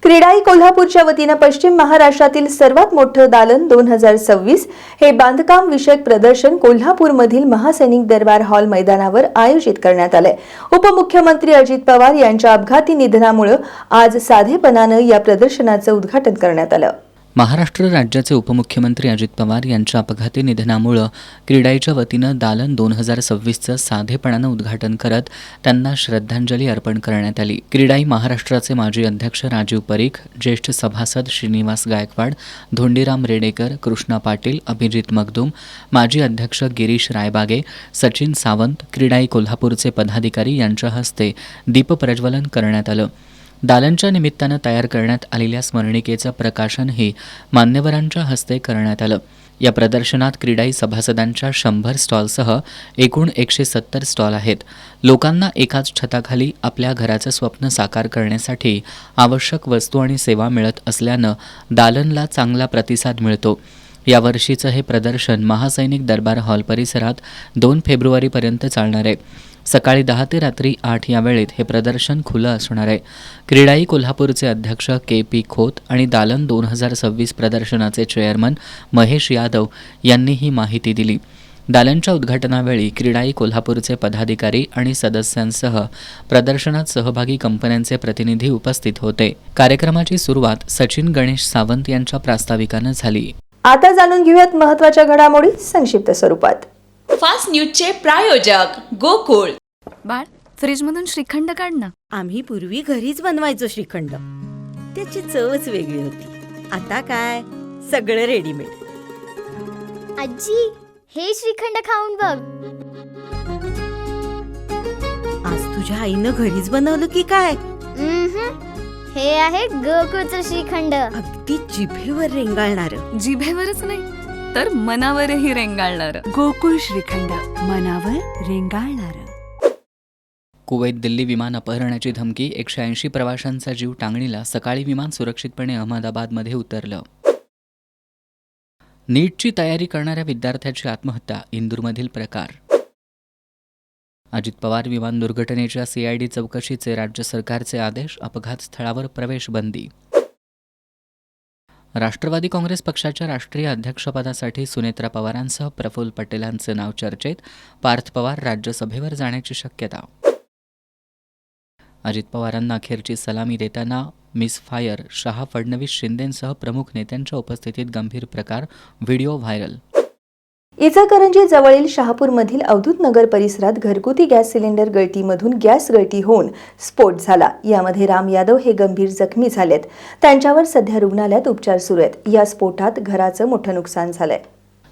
क्रीडाई कोल्हापूरच्या वतीनं पश्चिम महाराष्ट्रातील सर्वात मोठं दालन 2026 हे बांधकाम विषयक प्रदर्शन कोल्हापूरमधील महासैनिक दरबार हॉल मैदानावर आयोजित करण्यात आलंय. उपमुख्यमंत्री अजित पवार यांच्या अपघाती निधनामुळे आज साधेपणानं या प्रदर्शनाचं उद्घाटन करण्यात आलं. महाराष्ट्र राज्याचे उपमुख्यमंत्री अजित पवार यांच्या अपघाती निधनामुळं क्रीडाईच्या वतीनं दालन 2026चं साधेपणानं उद्घाटन करत त्यांना श्रद्धांजली अर्पण करण्यात आली. क्रीडाई महाराष्ट्राचे माजी अध्यक्ष राजीव परीख, ज्येष्ठ सभासद श्रीनिवास गायकवाड, धोंडीराम रेडेकर, कृष्णा पाटील, अभिजित मगदूम, माजी अध्यक्ष गिरीश रायबागे, सचिन सावंत, क्रीडाई कोल्हापूरचे पदाधिकारी यांच्या हस्ते दीपप्रज्वलन करण्यात आलं. दालनच्या निमित्तानं तयार करण्यात आलेल्या स्मरणिकेचं प्रकाशनही मान्यवरांच्या हस्ते करण्यात आलं. या प्रदर्शनात क्रीडाई सभासदांच्या 100 स्टॉलसह एकूण 170 स्टॉल आहेत. लोकांना एकाच छताखाली आपल्या घराचं स्वप्न साकार करण्यासाठी आवश्यक वस्तू आणि सेवा मिळत असल्यानं दालनला चांगला प्रतिसाद मिळतो. यावर्षीचं हे प्रदर्शन महासैनिक दरबार हॉल परिसरात 2 फेब्रुवारीपर्यंत चालणार आहे. सकाळी 10 ते रात्री 8 या वेळेत हे प्रदर्शन खुलं असणार आहे. क्रीडाई कोल्हापूरचे अध्यक्ष के.पी. खोत आणि दालन 2026 प्रदर्शनाचे चेअरमन महेश यादव यांनी ही माहिती दिली. दालनच्या उद्घाटनावेळी क्रीडाई कोल्हापूरचे पदाधिकारी आणि सदस्यांसह प्रदर्शनात सहभागी कंपन्यांचे प्रतिनिधी उपस्थित होते. कार्यक्रमाची सुरुवात सचिन गणेश सावंत यांच्या प्रास्ताविकानं झाली. आता जाणून घेऊयात महत्त्वाच्या घडामोडी संक्षिप्त स्वरूपात. फास्ट न्यूजचे प्रायोजक गोकुळ. बाळ, फ्रीजमधून श्रीखंड काढ ना. आम्ही पूर्वी घरीच बनवायचो श्रीखंड, त्याची चवच वेगळी होती. आता काय सगळं रेडीमेड. आजी, हे श्रीखंड खाऊन बघ. आज तुझ्या आईनं घरीच बनवलं की काय? हे आहे गोकुळचं श्रीखंड. अगदी जिभेवर रेंगाळणार. जिभेवरच नाही तर मनावरही रेंगाळणार. गोकुळ श्रीखंड, मनावर रेंगाळणार. कुवैत दिल्ली विमान अपहरणाची धमकी, 180 प्रवाशांचा जीव टांगणीला. सकाळी विमान सुरक्षितपणे अहमदाबादमध्ये उतरलं. नीटची तयारी करणाऱ्या विद्यार्थ्याची आत्महत्या, इंदूरमधील प्रकार. अजित पवार विमान दुर्घटनेच्या CID चौकशीचे राज्य सरकारचे आदेश, अपघात स्थळावर प्रवेश बंदी. राष्ट्रवादी काँग्रेस पक्षाच्या राष्ट्रीय अध्यक्षपदासाठी सुनेत्रा पवारांसह प्रफुल्ल पटेलांचे नाव चर्चेत, पार्थ पवार राज्यसभेवर जाण्याची शक्यता. अजित पवारांना अखेरची सलामी देताना मिसफायर, शहा फडणवीस शिंदेंसह प्रमुख नेत्यांच्या उपस्थितीत गंभीर प्रकार, व्हिडिओ व्हायरल. इचलकरंजी जवळील शहापूरमधील अवधूत नगर परिसरात घरगुती गॅस सिलेंडर गळतीमधून गॅस गळती होऊन स्फोट झाला. यामध्ये राम यादव हे गंभीर जखमी झालेत. त्यांच्यावर सध्या रुग्णालयात उपचार सुरू आहेत. या स्फोटात घराचं मोठं नुकसान झालंय.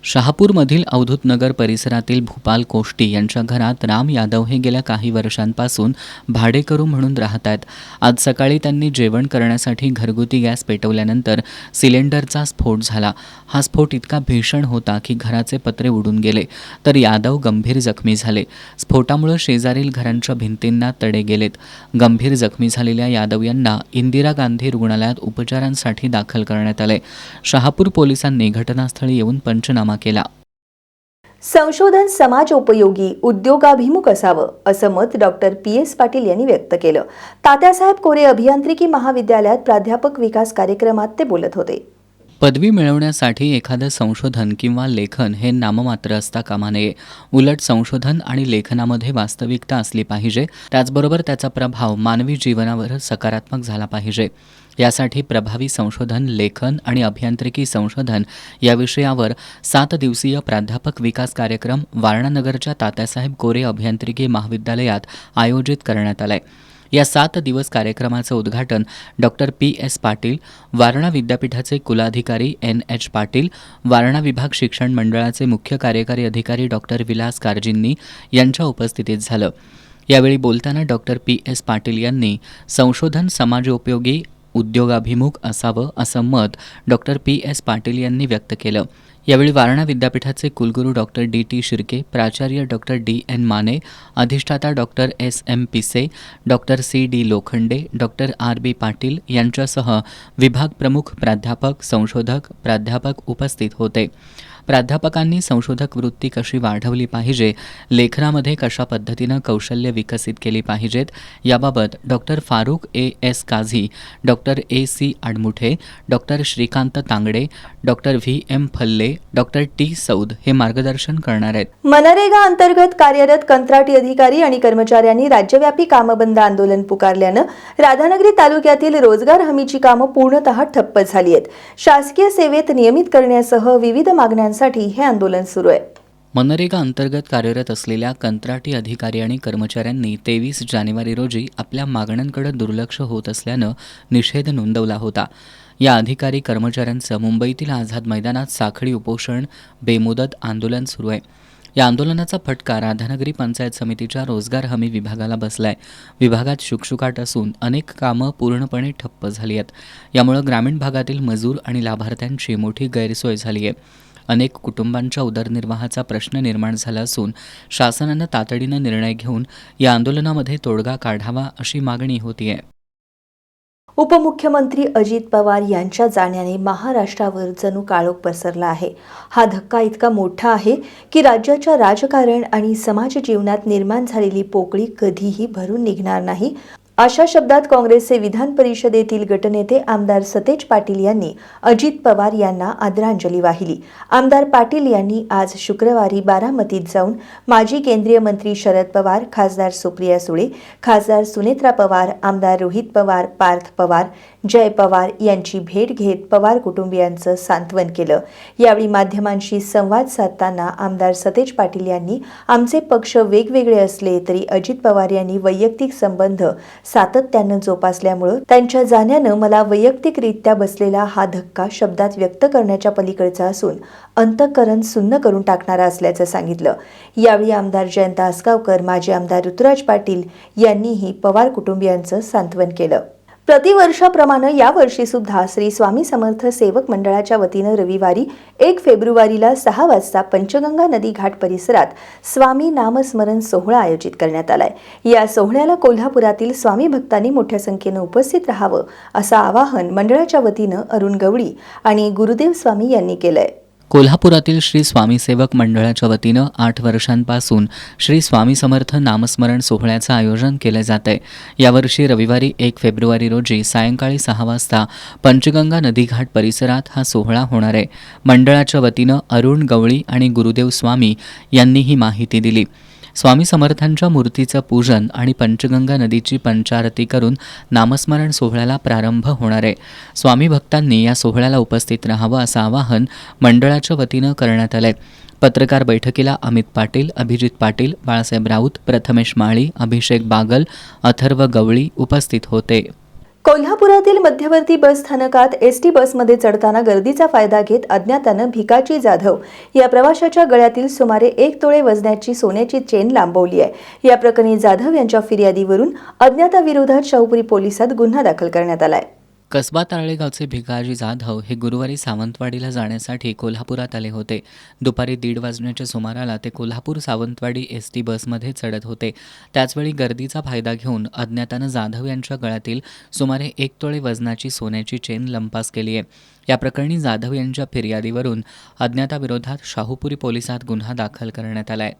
शहापूरमधील अवधूत नगर परिसरातील भूपाल कोष्टी यांच्या घरात राम यादव हे गेल्या काही वर्षांपासून भाडेकरू म्हणून राहत आहेत. आज सकाळी त्यांनी जेवण करण्यासाठी घरगुती गॅस पेटवल्यानंतर सिलेंडरचा स्फोट झाला. हा स्फोट इतका भीषण होता की घराचे पत्रे उडून गेले, तर यादव गंभीर जखमी झाले. स्फोटामुळे शेजारील घरांच्या भिंतींना तडे गेलेत. गंभीर जखमी झालेल्या यादव यांना इंदिरा गांधी रुग्णालयात उपचारांसाठी दाखल करण्यात आले. शहापूर पोलिसांनी घटनास्थळी येऊन पंचनामा केला. संशोधन समाजोपयोगी, उद्योगाभिमुख असावं असं मत डॉक्टर PS पाटील यांनी व्यक्त केलं. तात्यासाहेब कोरे अभियांत्रिकी महाविद्यालयात प्राध्यापक विकास कार्यक्रमात ते बोलत होते. पदवी मिळवण्यासाठी एखादं संशोधन किंवा लेखन हे नाममात्र असता कामा नये. उलट संशोधन आणि लेखनामध्ये वास्तविकता असली पाहिजे. त्याचबरोबर त्याचा प्रभाव मानवी जीवनावर सकारात्मक झाला पाहिजे. यासाठी प्रभावी संशोधन, लेखन आणि अभियांत्रिकी संशोधन या विषयावर 7 दिवसीय प्राध्यापक विकास कार्यक्रम वारणानगरच्या तात्यासाहेब कोरे अभियांत्रिकी महाविद्यालयात आयोजित करण्यात आलाय. या 7 दिवस कार्यक्रमाचं उद्घाटन डॉक्टर PS पाटील, वारणा विद्यापीठाचे कुलाधिकारी NH पाटील, वारणा विभाग शिक्षण मंडळाचे मुख्य कार्यकारी अधिकारी डॉक्टर विलास कारजींनी यांच्या उपस्थितीत झालं. यावेळी बोलताना डॉक्टर PS पाटील यांनी संशोधन समाजोपयोगी, उद्योगाभिमुख असावं असं मत डॉक्टर PS पाटील यांनी व्यक्त केलं. यावेळी वारणा विद्यापीठाचे कुलगुरू डॉक्टर DT शिर्के, प्राचार्य डॉक्टर DN माने, अधिष्ठाता डॉक्टर SM पिसे, doctor CD Lokhande, doctor RB Patil यांच्यासह विभाग प्रमुख, प्राध्यापक, संशोधक, प्राध्यापक उपस्थित होते. प्राध्यापकांनी संशोधक वृत्ती कशी वाढवली पाहिजे, लेखनामध्ये कशा पद्धतीनं कौशल्य विकसित केली पाहिजेत याबाबत doctor Farooq AS Kazi, doctor AC Admuthe, doctor Shrikant Tangde, doctor VM Phalle, doctor T Saud हे मार्गदर्शन करणार आहेत. मनरेगा अंतर्गत कार्यरत कंत्राटी अधिकारी आणि कर्मचाऱ्यांनी राज्यव्यापी कामबंद आंदोलन पुकारल्यानं राधानगरी तालुक्यातील रोजगार हमीची कामं पूर्णतः ठप्प झाली आहेत. शासकीय सेवेत नियमित करण्यासह विविध मागण्यांसाठी हे आंदोलन सुरू आहे. मनरेगा अंतर्गत कार्यरत असलेल्या कंत्राटी अधिकारी आणि कर्मचाऱ्यांनी 23 जानेवारी रोजी आपल्या मागण्यांकडे दुर्लक्ष होत असल्यानं निषेध नोंदवला होता. या अधिकारी कर्मचाऱ्यांचं मुंबईतील आझाद मैदानात साखळी उपोषण, बेमुदत आंदोलन सुरू आहे. या आंदोलनाचा फटका राधानगरी पंचायत समितीच्या रोजगार हमी विभागाला बसलाय. विभागात शुकशुकाट असून अनेक कामं पूर्णपणे ठप्प झाली आहेत. यामुळे ग्रामीण भागातील मजूर आणि लाभार्थ्यांची मोठी गैरसोय झाली आहे. अनेक कुटुंबांच्या उदरनिर्वाहाचा प्रश्न निर्माण झाला असून शासनानं तातडीनं निर्णय घेऊन या आंदोलनामध्ये तोडगा काढावा अशी मागणी होतीये. उपमुख्यमंत्री अजित पवार यांच्या जाण्याने महाराष्ट्रावर जणू काळोख पसरला आहे. हा धक्का इतका मोठा आहे की राज्याच्या राजकारण आणि समाज जीवनात निर्माण झालेली पोकळी कधीही भरून निघणार नाही, अशा शब्दात काँग्रेसचे विधान परिषदेतील गटनेते आमदार सतेज पाटील यांनी अजित पवार यांना आदरांजली वाहिली. आमदार पाटील यांनी आज शुक्रवारी बारामतीत जाऊन माजी केंद्रीय मंत्री शरद पवार, खासदार सुप्रिया सुळे, खासदार सुनेत्रा पवार, आमदार रोहित पवार, पार्थ पवार, जय पवार यांची भेट घेत पवार कुटुंबियांचं सांत्वन केलं. यावेळी माध्यमांशी संवाद साधताना आमदार सतेज पाटील यांनी आमचे पक्ष वेगवेगळे असले तरी अजित पवार यांनी वैयक्तिक संबंध सातत्यानं जोपासल्यामुळं त्यांच्या जाण्यानं मला वैयक्तिकरित्या बसलेला हा धक्का शब्दात व्यक्त करण्याच्या पलीकडचा असून अंतःकरण सुन्न करून टाकणारा असल्याचं सांगितलं. यावेळी आमदार जयंत आसगावकर, माजी आमदार ऋतुराज पाटील यांनीही पवार कुटुंबियांचं सांत्वन केलं. प्रतिवर्षाप्रमाणे यावर्षी सुद्धा श्री स्वामी समर्थ सेवक मंडळाच्या वतीनं रविवारी 1 फेब्रुवारीला 6 वाजता पंचगंगा नदी घाट परिसरात स्वामी नामस्मरण सोहळा आयोजित करण्यात आलाय. या सोहळ्याला कोल्हापुरातील स्वामी भक्तांनी मोठ्या संख्येनं उपस्थित राहावं असं आवाहन मंडळाच्या वतीनं अरुण गवळी आणि गुरुदेव स्वामी यांनी केलंय. कोल्हापुरातील श्री स्वामी सेवक मंडळाच्या वतीनं 8 वर्षांपासून श्री स्वामी समर्थ नामस्मरण सोहळ्याचं आयोजन केलं जात आहे. यावर्षी रविवारी 1 फेब्रुवारी रोजी सायंकाळी 6 वाजता पंचगंगा नदीघाट परिसरात हा सोहळा होणार आहे. मंडळाच्या वतीनं अरुण गवळी आणि गुरुदेव स्वामी यांनी ही माहिती दिली. स्वामी समर्थांच्या मूर्तीचं पूजन आणि पंचगंगा नदीची पंचारती करून नामस्मरण सोहळ्याला प्रारंभ होणार आहे. स्वामी भक्तांनी या सोहळ्याला उपस्थित राहावं असं आवाहन मंडळाच्या वतीनं करण्यात आलंय. पत्रकार बैठकीला अमित पाटील, अभिजित पाटील, बाळासाहेब राऊत, प्रथमेश माळी, अभिषेक बागल, अथर्व गवळी उपस्थित होते. कोल्हापुरातील मध्यवर्ती बस स्थानकात एसटी बसमध्ये चढताना गर्दीचा फायदा घेत अज्ञातानं भिकाजी जाधव या प्रवाशाच्या गळ्यातील सुमारे 1 तोळे वजनाची सोन्याची चेन लांबवली आहे. या प्रकरणी जाधव यांच्या फिर्यादीवरून अज्ञाताविरोधात शाहूपुरी पोलिसात गुन्हा दाखल करण्यात आलाय. कसबा तारळेगावचे भिकाजी जाधव हे गुरुवारी सावंतवाडीला जाण्यासाठी कोल्हापुरात आले होते. दुपारी 1:30 वाजण्याच्या सुमाराला ते कोल्हापूर सावंतवाडी एसटी बसमध्ये चढत होते. त्याचवेळी गर्दीचा फायदा घेऊन अज्ञातानं जाधव यांच्या गळ्यातील सुमारे 1 तोळे वजनाची सोन्याची चेन लंपास केली आहे. या प्रकरणी जाधव यांच्या फिर्यादीवरून अज्ञाताविरोधात शाहूपुरी पोलिसात गुन्हा दाखल करण्यात आलाय.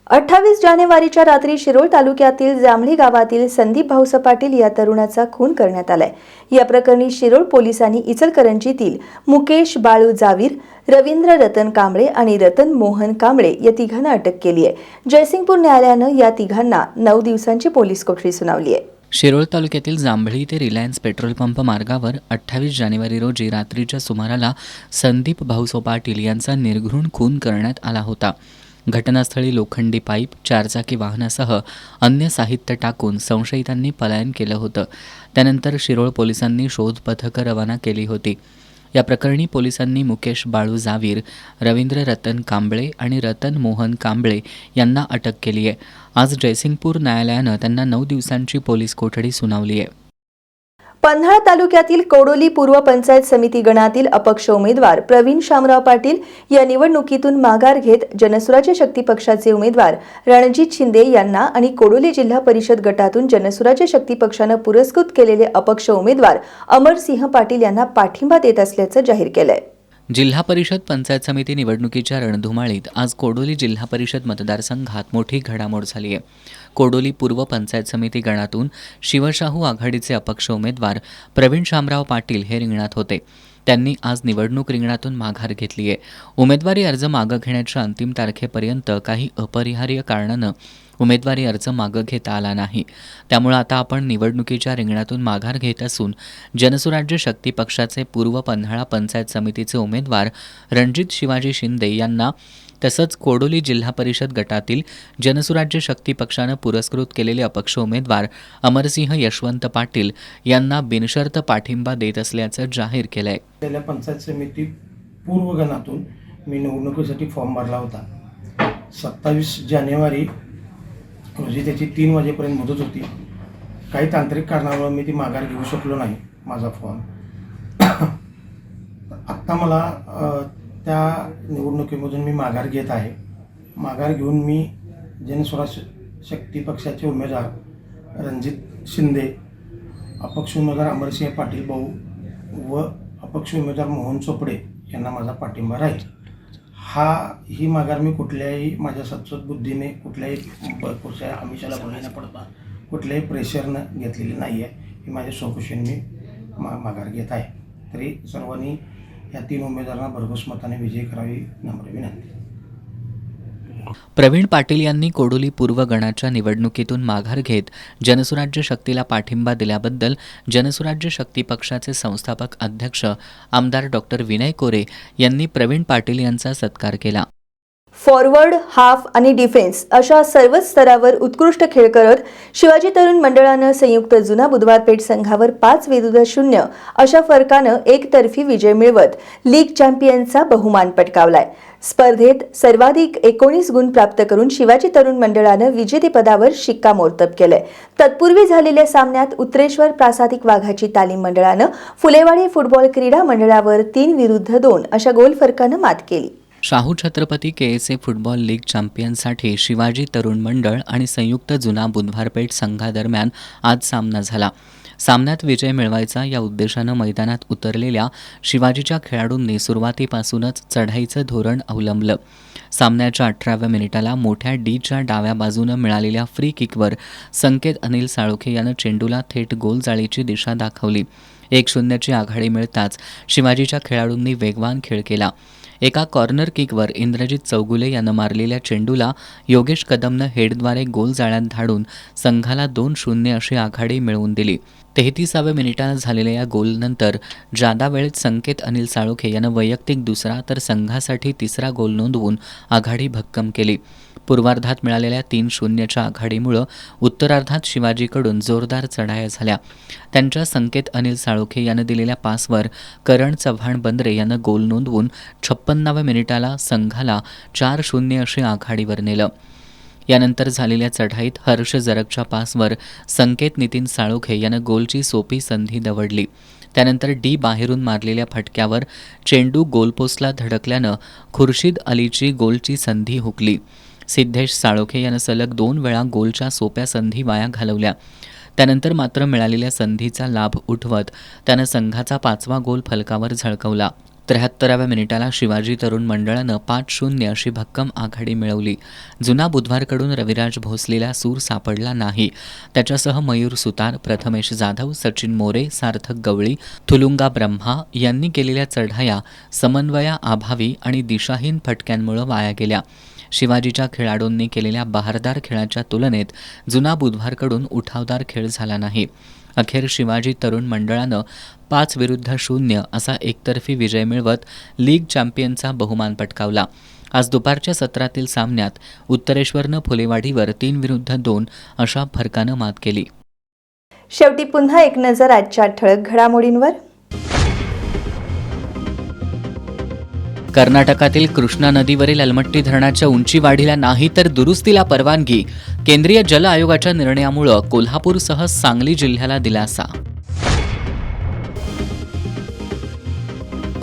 28 जानेवारीच्या रात्री शिरोळ तालुक्यातील जांभळी गावातील संदीप भाऊसाहेब पाटील या तरुणाचा खून करण्यात आलाय. या प्रकरणी शिरोळ पोलिसांनी इचलकरंजीतील मुकेश बाळू जावीर, रवींद्र रतन कांबळे आणि रतन मोहन कांबळे या तिघांना अटक केली आहे. जयसिंगपूर न्यायालयानं या तिघांना 9 दिवसांची पोलीस कोठडी सुनावली आहे. शिरोळ तालुक्यातील जांभळी ते रिलायन्स पेट्रोल पंप मार्गावर 28 जानेवारी रोजी रात्रीच्या सुमाराला संदीप भाऊसाहेब पाटील यांचा निर्घृण खून करण्यात आला होता. घटनास्थळी लोखंडी पाईप, 4चाकी वाहनासह अन्य साहित्य टाकून संशयितांनी पलायन केलं होतं. त्यानंतर शिरोळ पोलिसांनी शोध पथकं रवाना केली होती. या प्रकरणी पोलिसांनी मुकेश बाळू जावीर, रवींद्र रतन कांबळे आणि रतन मोहन कांबळे यांना अटक केली आहे. आज जयसिंगपूर न्यायालयानं त्यांना 9 दिवसांची पोलीस कोठडी सुनावली आहे. पन्हाळा तालुक्यातील कोडोली पूर्व पंचायत समिती गणातील अपक्ष उमेदवार प्रवीण शामराव पाटील या निवडणुकीतून माघार घेत जनसुराज्य शक्ती पक्षाचे उमेदवार रणजित शिंदे यांना आणि कोडोली जिल्हा परिषद गटातून जनसुराज्य शक्ती पक्षानं पुरस्कृत केलेले अपक्ष उमेदवार अमरसिंह पाटील यांना पाठिंबा देत असल्याचं जाहीर केलंय. जिल्हा परिषद पंचायत समिती निवडणुकीच्या रणधुमाळीत आज कोडोली जिल्हा परिषद मतदारसंघात मोठी घडामोड झाली आहे. कोडोली पूर्व पंचायत समिती गणातून शिवशाहू आघाडीचे अपक्ष उमेदवार प्रवीण शामराव पाटील हे रिंगणात होते. त्यांनी आज निवडणूक रिंगणातून माघार घेतली आहे. उमेदवारी अर्ज मागं घेण्याच्या अंतिम तारखेपर्यंत काही अपरिहार्य कारणानं उमेदवारी अर्ज मागं घेता आला नाही. त्यामुळे आता आपण निवडणुकीच्या रिंगणातून माघार घेत असून जनसुराज्य शक्ती पक्षाचे पूर्व पन्हाळा पंचायत समितीचे उमेदवार रणजित शिवाजी शिंदे यांना तसंच कोडोली जिल्हा परिषद गटातील जनसुराज्य शक्ती पक्षानं पुरस्कृत केलेले अपक्ष उमेदवार अमरसिंह यशवंत पाटील यांना बिनशर्त पाठिंबा देत असल्याचं जाहीर केलं आहे. गेल्या पंचायत समिती पूर्व गणातून मी निवडणुकीसाठी फॉर्म भरला होता. 27 जानेवारी रोजी त्याची 3 वाजेपर्यंत मुदत होती. काही तांत्रिक कारणामुळे मी ती माघार घेऊ शकलो नाही माझा फॉर्म. आत्ता मला त्या निवडणुकीमधून मी माघार घेत आहे. माघार घेऊन मी जनस्वराज्य शक्ती पक्षाचे उमेदवार रणजित शिंदे, अपक्ष उमेदवार अमरसिंह पाटील भाऊ व अपक्ष उमेदवार मोहन चोपडे यांना माझा पाठिंबा राहील. ही माघार मी कुठल्याही माझ्या सत्सद बुद्धीने कुठल्याही आमिषाला बळी न पडता कुठल्याही प्रेशरनं घेतलेली नाही आहे. ही माझ्या स्वखुशीने मी माघार घेत आहे. तरी सर्वांनी या 3 उमेदवारांना भरघोस मताने विजयी करावी नम्र विनंती. प्रवीण पाटील यांनी कोडोली पूर्व गणाच्या निवडणुकीतून माघार घेत जनसुराज्य शक्तीला पाठिंबा दिल्याबद्दल जनसुराज्य शक्ती पक्षाचे संस्थापक अध्यक्ष आमदार डॉक्टर विनय कोरे यांनी प्रवीण पाटील यांचा सत्कार केला. फॉरवर्ड, हाफ आणि डिफेन्स अशा सर्वच स्तरावर उत्कृष्ट खेळ करत शिवाजी तरुण मंडळानं संयुक्त जुना बुधवारपेठ संघावर 5-0 अशा फरकानं एकतर्फी विजय मिळवत लीग चॅम्पियनचा बहुमान पटकावलाय. स्पर्धेत सर्वाधिक 19 गुण प्राप्त करून शिवाजी तरुण मंडळानं विजेतेपदावर शिक्कामोर्तब केलंय. तत्पूर्वी झालेल्या सामन्यात उत्रेश्वर प्रासादिक वाघाची तालीम मंडळानं फुलेवाडी फुटबॉल क्रीडा मंडळावर 3-2 अशा गोल फरकानं मात केली. Shahu Chhatrapati KSA football league चॅम्पियनसाठी शिवाजी तरुण मंडळ आणि संयुक्त जुना बुधवारपेठ संघादरम्यान आज सामना झाला. सामन्यात विजय मिळवायचा या उद्देशानं मैदानात उतरलेल्या शिवाजीच्या खेळाडूंनी सुरुवातीपासूनच चढाईचं धोरण अवलंबलं. सामन्याच्या 18व्या मिनिटाला मोठ्या डीच्या डाव्या बाजूनं मिळालेल्या फ्री किकवर संकेत अनिल साळोखे यानं चेंडूला थेट गोलजाळीची दिशा दाखवली. 1-0ची आघाडी मिळताच शिवाजीच्या खेळाडूंनी वेगवान खेळ केला. एका कॉर्नर किकवर इंद्रजित चौगुले यानं मारलेल्या चेंडूला योगेश कदमनं हेडद्वारे गोल जाळ्यात धाडून संघाला 2-0 अशी आघाडी मिळवून दिली. 33व्या मिनिटाला झालेल्या या गोलनंतर जादा वेळेत संकेत अनिल साळोखे यानं वैयक्तिक दुसरा तर संघासाठी तिसरा गोल नोंदवून आघाडी भक्कम केली. पूर्वार्धात मिळालेल्या 3-0च्या आघाडीमुळं उत्तरार्धात शिवाजीकडून जोरदार चढाया झाल्या. त्यांच्या संकेत अनिल साळोखे यानं दिलेल्या पासवर करण चव्हाण बंद्रे यानं गोल नोंदवून 56व्या मिनिटाला संघाला 4-0 अशी आघाडीवर नेलं. यानंतर झालेल्या चढाईत हर्ष जरगच्या पासवर संकेत नितीन साळोखे यानं गोलची सोपी संधी दवडली. त्यानंतर डी बाहेरून मारलेल्या फटक्यावर चेंडू गोलपोस्टला धडकल्यानं खुर्शीद अलीची गोलची संधी हुकली. सिद्धेश साळोखे यानं सलग 2 वेळा गोलच्या सोप्या संधी वाया घालवल्या. त्यानंतर मात्र मिळालेल्या संधीचा लाभ उठवत त्यानं संघाचा 5वा गोल फलकावर झळकवला. 73व्या मिनिटाला शिवाजी तरुण मंडळानं 5-0 अशी भक्कम आघाडी मिळवली. जुना बुधवारकडून रविराज भोसलेला सूर सापडला नाही. त्याच्यासह मयूर सुतार, प्रथमेश जाधव, सचिन मोरे, सार्थक गवळी, थुलुंगा ब्रह्मा यांनी केलेल्या चढाया समन्वयाअभावी आणि दिशाहीन फटक्यांमुळे वाया गेल्या. शिवाजीच्या खेळाडूंनी केलेल्या बहारदार खेळाच्या तुलनेत जुना बुधवारकडून उठावदार खेळ झाला नाही. अखेर शिवाजी तरुण मंडळानं 5-0 असा एकतर्फी विजय मिळवत लीग चॅम्पियनचा बहुमान पटकावला. आज दुपारच्या सत्रातील सामन्यात उत्तरेश्वरनं फुलेवाडीवर 3-2 अशा फरकानं मात केली. शेवटी पुन्हा एक नजर आजच्या ठळक घडामोडींवर. कर्नाटकातील कृष्णा नदीवरील अलमट्टी धरणाच्या उंची वाढीला नाही तर दुरुस्तीला परवानगी. केंद्रीय जल आयोगाच्या निर्णयामुळे कोल्हापूरसह सांगली जिल्ह्याला दिलासा.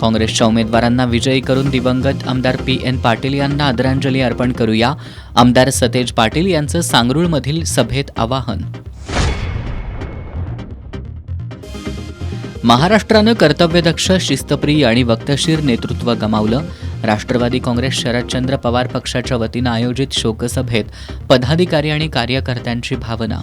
काँग्रेसच्या उमेदवारांना विजयी करून दिवंगत आमदार PN पाटील यांना आदरांजली अर्पण करूया. आमदार सतेज पाटील यांचं सांगरूळमधील सभेत आवाहन. महाराष्ट्रानं कर्तव्यदक्ष, शिस्तप्रिय आणि वक्तशीर नेतृत्व गमावलं. राष्ट्रवादी काँग्रेस शरदचंद्र पवार पक्षाच्या वतीनं आयोजित शोकसभेत पदाधिकारी आणि कार्यकर्त्यांची भावना.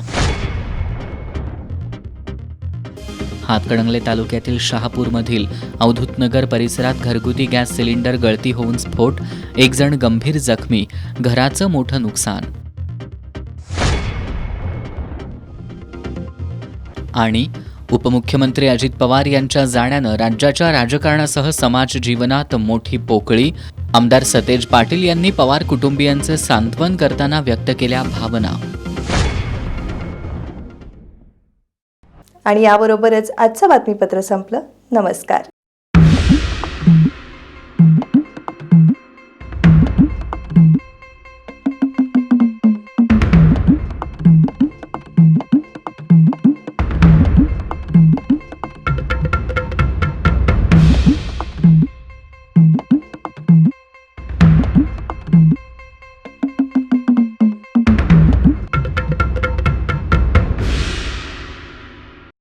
हातकणंगले तालुक्यातील शहापूरमधील अवधूतनगर परिसरात घरगुती गॅस सिलेंडर गळती होऊन स्फोट. 1 जण गंभीर जखमी. घराचं मोठं नुकसान. आणि उपमुख्यमंत्री अजित पवार यांच्या जाण्यानं राज्याच्या राजकारणासह समाज जीवनात मोठी पोकळी. आमदार सतेज पाटील यांनी पवार कुटुंबियांचे सांत्वन करताना व्यक्त केल्या भावना. आणि याबरोबरच आजचं बातमीपत्र संपलं. नमस्कार.